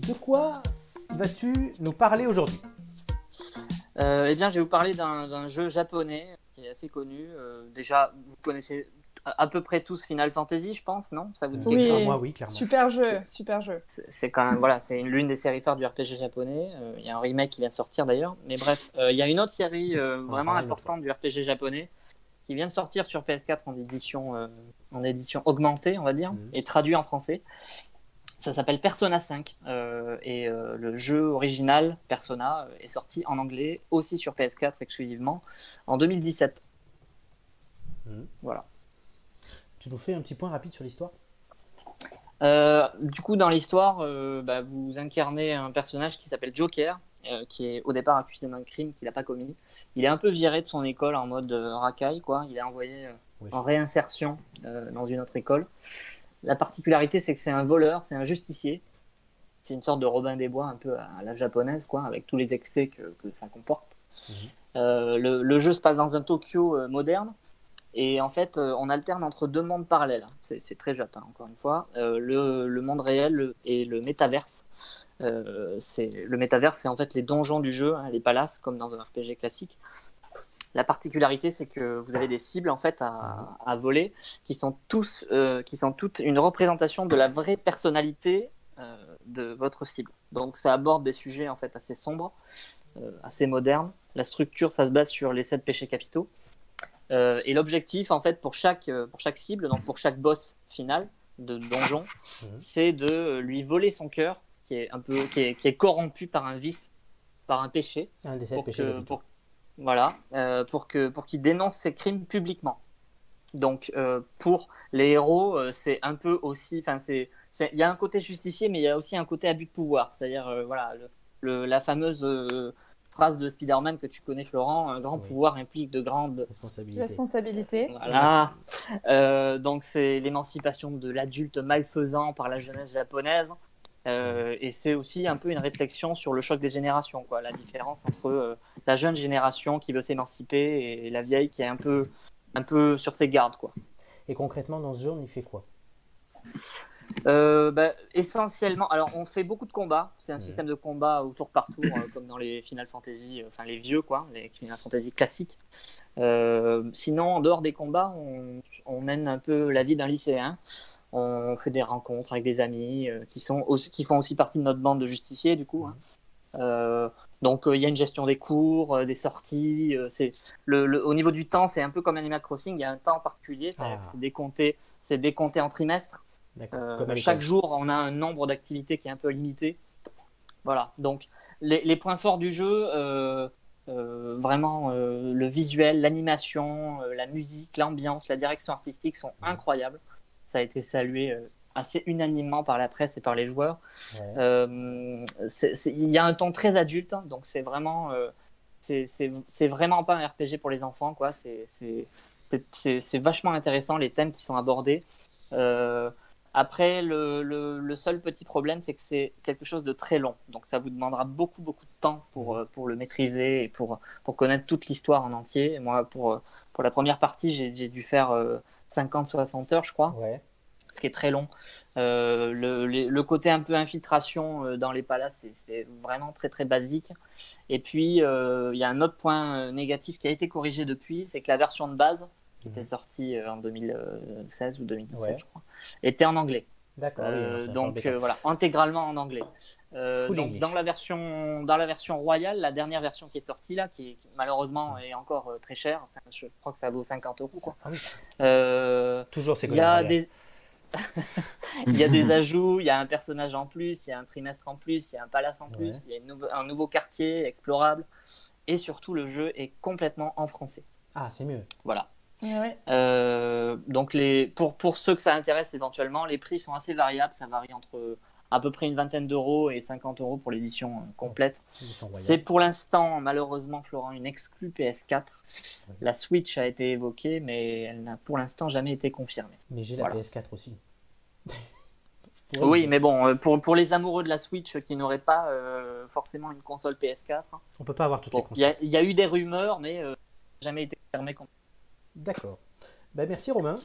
De quoi vas-tu nous parler aujourd'hui? Eh bien, je vais vous parler d'un jeu japonais qui est assez connu. Déjà, vous connaissez à peu près tous Final Fantasy, je pense, non? Ça vous dit quelque chose? Moi, Oui, oui, clairement. super jeu, C'est super jeu. c'est quand même, voilà, c'est l'une des séries phares du RPG japonais. Il y a un remake qui vient de sortir d'ailleurs. Mais bref, il y a une autre série On en vraiment parlera une autre importante du RPG japonais qui vient de sortir sur PS4 en édition augmentée, on va dire, et traduit en français. Ça s'appelle Persona 5 le jeu original Persona est sorti en anglais aussi sur PS4 exclusivement en 2017. Voilà. Tu nous fais un petit point rapide sur l'histoire? Du coup, dans l'histoire, vous incarnez un personnage qui s'appelle Joker, qui est au départ accusé d'un crime qu'il n'a pas commis. Il est un peu viré de son école en mode racaille, quoi. Il est envoyé en réinsertion dans une autre école. La particularité, c'est que c'est un voleur, c'est un justicier. C'est une sorte de Robin des Bois un peu à la japonaise, quoi, avec tous les excès que ça comporte. Le jeu se passe dans un Tokyo moderne. Et en fait, on alterne entre deux mondes parallèles. C'est très japonais, encore une fois. Le monde réel et le métaverse. Le métaverse, c'est en fait les donjons du jeu, hein, les palaces, comme dans un RPG classique. La particularité, c'est que vous avez des cibles en fait à voler qui sont toutes une représentation de la vraie personnalité de votre cible. Donc ça aborde des sujets en fait assez sombres, assez modernes. La structure, ça se base sur les 7 péchés capitaux. Et l'objectif en fait pour chaque cible, donc pour chaque boss final de donjon, c'est de lui voler son cœur qui est corrompu par un vice, par un péché, Un des 7 péchés capitaux. pour qu'il dénonce ses crimes publiquement. Donc pour les héros, c'est un peu aussi, il y a un côté justicier, mais il y a aussi un côté abus de pouvoir, c'est-à-dire la fameuse phrase de Spider-Man que tu connais, Florent, un grand pouvoir implique de grandes responsabilités. Voilà. Donc c'est l'émancipation de l'adulte malfaisant par la jeunesse japonaise. Et c'est aussi un peu une réflexion sur le choc des générations, quoi. La différence entre la jeune génération qui veut s'émanciper et la vieille qui est un peu sur ses gardes, quoi. Et concrètement, dans ce jeu, on y fait quoi? Essentiellement, alors on fait beaucoup de combats. C'est un système de combat au tour par tour, comme dans les Final Fantasy, les vieux, quoi, les Final Fantasy classiques. Sinon, en dehors des combats, on mène un peu la vie d'un lycéen. On fait des rencontres avec des amis qui font aussi partie de notre bande de justiciers, du coup. Donc il y a une gestion des cours, des sorties. Au niveau du temps, c'est un peu comme Animal Crossing. Il y a un temps particulier, c'est-à-dire que c'est décompté en trimestres. Chaque jour, on a un nombre d'activités qui est un peu limité. Voilà. Donc les points forts du jeu, vraiment le visuel, l'animation, la musique, l'ambiance, la direction artistique sont incroyables. Ça a été salué assez unanimement par la presse et par les joueurs. Il y a un ton très adulte, hein, donc c'est vraiment pas un RPG pour les enfants, quoi. C'est vachement intéressant les thèmes qui sont abordés. Après, le seul petit problème, c'est que c'est quelque chose de très long, donc ça vous demandera beaucoup de temps pour le maîtriser et pour connaître toute l'histoire en entier. Et moi, pour la première partie, j'ai dû faire 50-60 heures, je crois. Ce qui est très long. Le côté un peu infiltration dans les palaces, c'est vraiment très très basique. Et puis, il y a un autre point négatif qui a été corrigé depuis, c'est que la version de base, qui était sortie en 2016 ou 2017, je crois, était en anglais. D'accord. Voilà, intégralement en anglais. Donc dans la version royale, la dernière version qui est sortie là, qui malheureusement est encore très chère, je crois que ça vaut 50 €, quoi. Toujours c'est il y a il y a des ajouts, il y a un personnage en plus, il y a un trimestre en plus, il y a un palace en plus, il y a un nouveau quartier explorable, et surtout le jeu est complètement en français. Ah, c'est mieux. Voilà. Donc pour ceux que ça intéresse éventuellement, les prix sont assez variables, ça varie entre à peu près une vingtaine d'euros et 50 € pour l'édition complète. C'est pour l'instant, malheureusement, Florent, une exclue PS4. La Switch a été évoquée, mais elle n'a pour l'instant jamais été confirmée. Mais j'ai la PS4 aussi. Oui, mais bon, pour les amoureux de la Switch qui n'auraient pas forcément une console PS4, on peut pas avoir toutes les consoles. Il y a eu des rumeurs, mais jamais été confirmé. D'accord. Merci Romain.